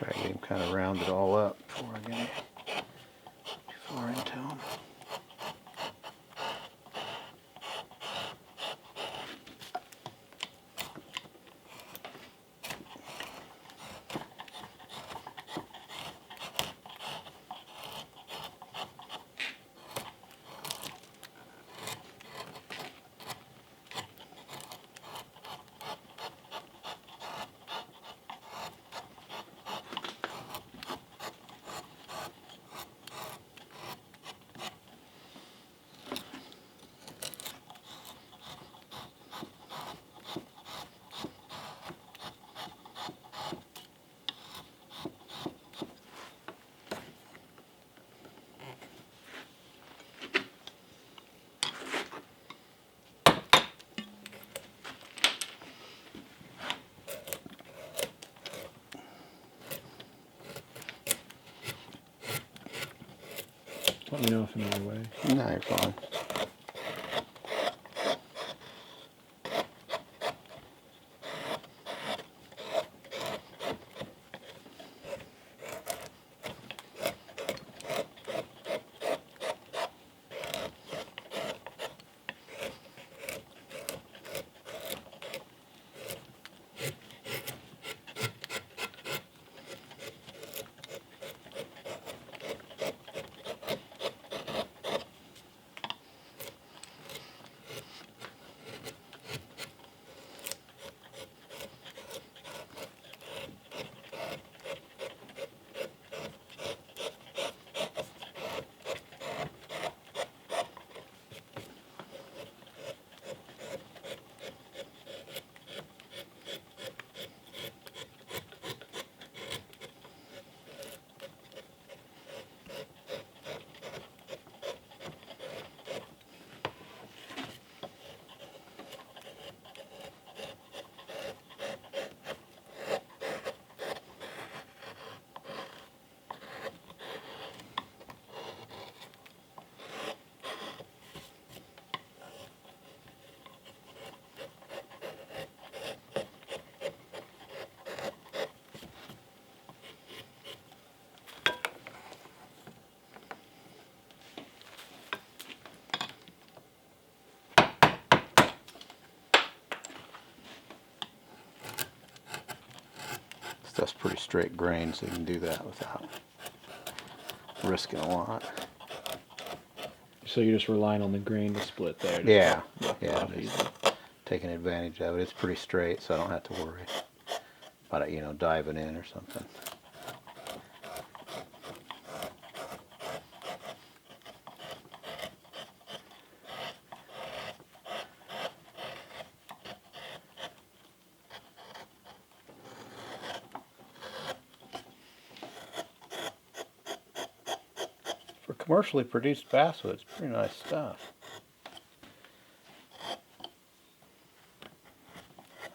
Try to get him kind of rounded all up before I get him too far into him. Let me know if I'm in your way. No, you're fine. Stuff's pretty straight grain, so you can do that without risking a lot. So you're just relying on the grain to split there. Yeah, Easy. Taking advantage of it. It's pretty straight, so I don't have to worry about it, you know, diving in or something. For commercially produced basswood, it's pretty nice stuff.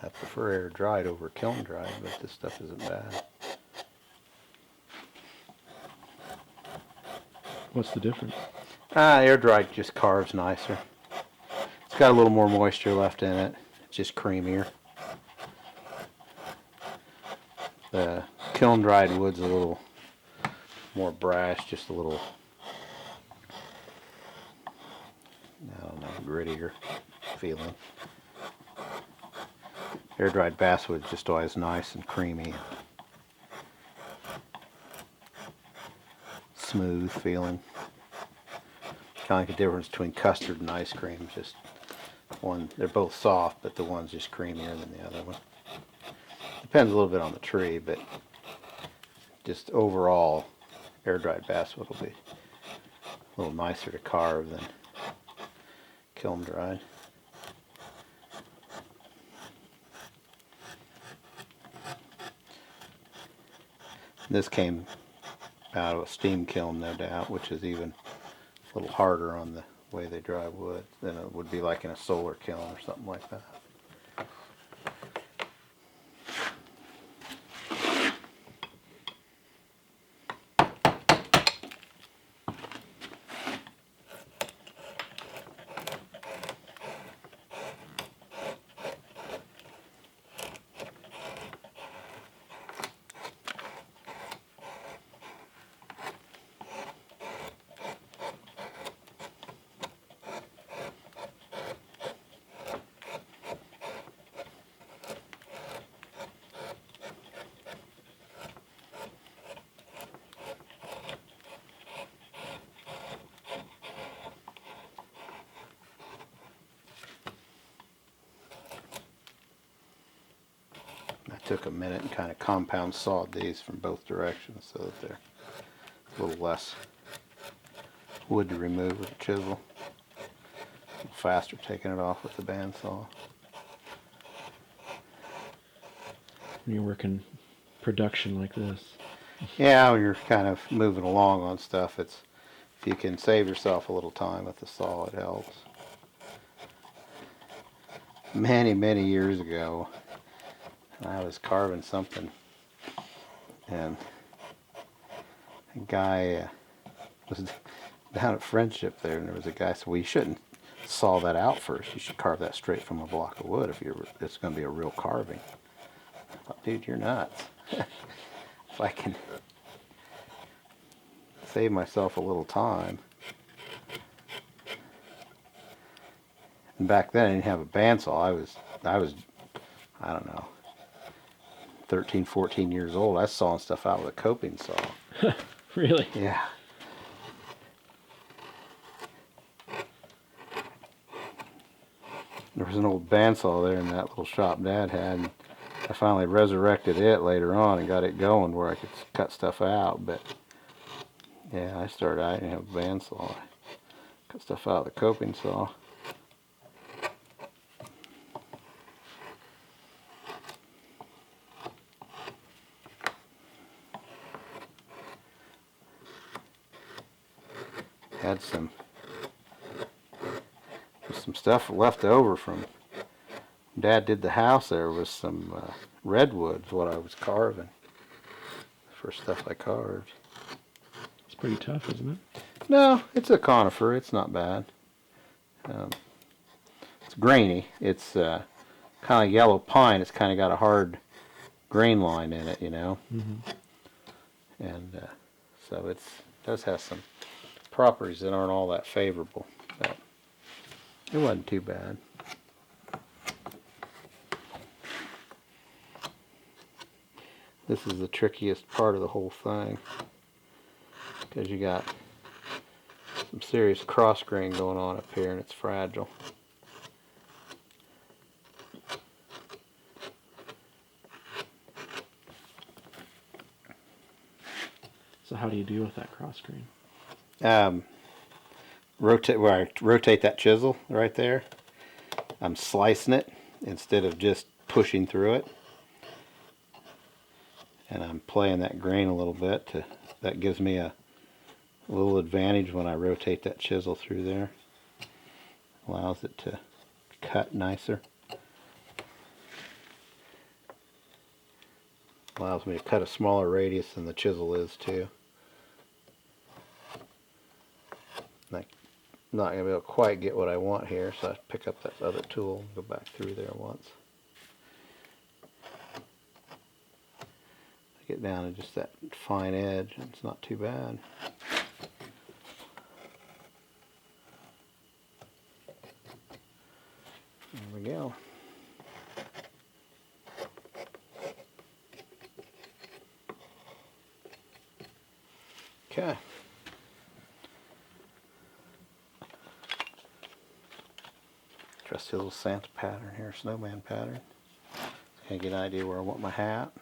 I prefer air dried over kiln dried, but this stuff isn't bad. What's the difference? Air dried just carves nicer. It's got a little more moisture left in it. It's just creamier. The kiln dried wood's a little more brash, just a little, I don't know, grittier feeling. Air dried basswood is just always nice and creamy, smooth feeling. Kind of like the difference between custard and ice cream. Just one, they're both soft, but the one's just creamier than the other one. Depends a little bit on the tree, but just overall, air dried basswood will be a little nicer to carve than kiln dried. This came out of a steam kiln, no doubt, which is even a little harder on the way they dry wood than it would be like in a solar kiln or something like that. took a minute and kind of compound sawed these from both directions so that they're a little less wood to remove with a chisel. A little faster taking it off with the bandsaw. When you're working production like this. Yeah, when you're kind of moving along on stuff, if you can save yourself a little time with the saw, it helps. Many, many years ago, I was carving something, and a guy was down at Friendship there, and there was a guy said, "Well, you shouldn't saw that out first. You should carve that straight from a block of wood if it's going to be a real carving." I thought, dude, you're nuts. If I can save myself a little time. And back then I didn't have a bandsaw. I was I don't know, 13, 14 years old. I was sawing stuff out with a coping saw. Really? Yeah. There was an old bandsaw there in that little shop Dad had, and I finally resurrected it later on and got it going where I could cut stuff out. But yeah, I didn't have a bandsaw. I cut stuff out with a coping saw. Had some stuff left over from Dad did the house. There was some redwoods, what I was carving. First stuff I carved. It's pretty tough, isn't it? No, it's a conifer. It's not bad. It's grainy. It's kind of yellow pine. It's kind of got a hard grain line in it, you know. Mm-hmm. And so it does have some properties that aren't all that favorable. But it wasn't too bad. This is the trickiest part of the whole thing, because you got some serious cross grain going on up here and it's fragile. So how do you deal with that cross grain? Rotate that chisel right there. I'm slicing it instead of just pushing through it. And I'm playing that grain a little bit. That gives me a little advantage when I rotate that chisel through there. Allows it to cut nicer. Allows me to cut a smaller radius than the chisel is too. I'm not going to be able to quite get what I want here, so I pick up that other tool and go back through there once. Get down to just that fine edge, and it's not too bad. There we go. Okay. Trusty little Santa pattern here, snowman pattern. So I get an idea where I want my hat.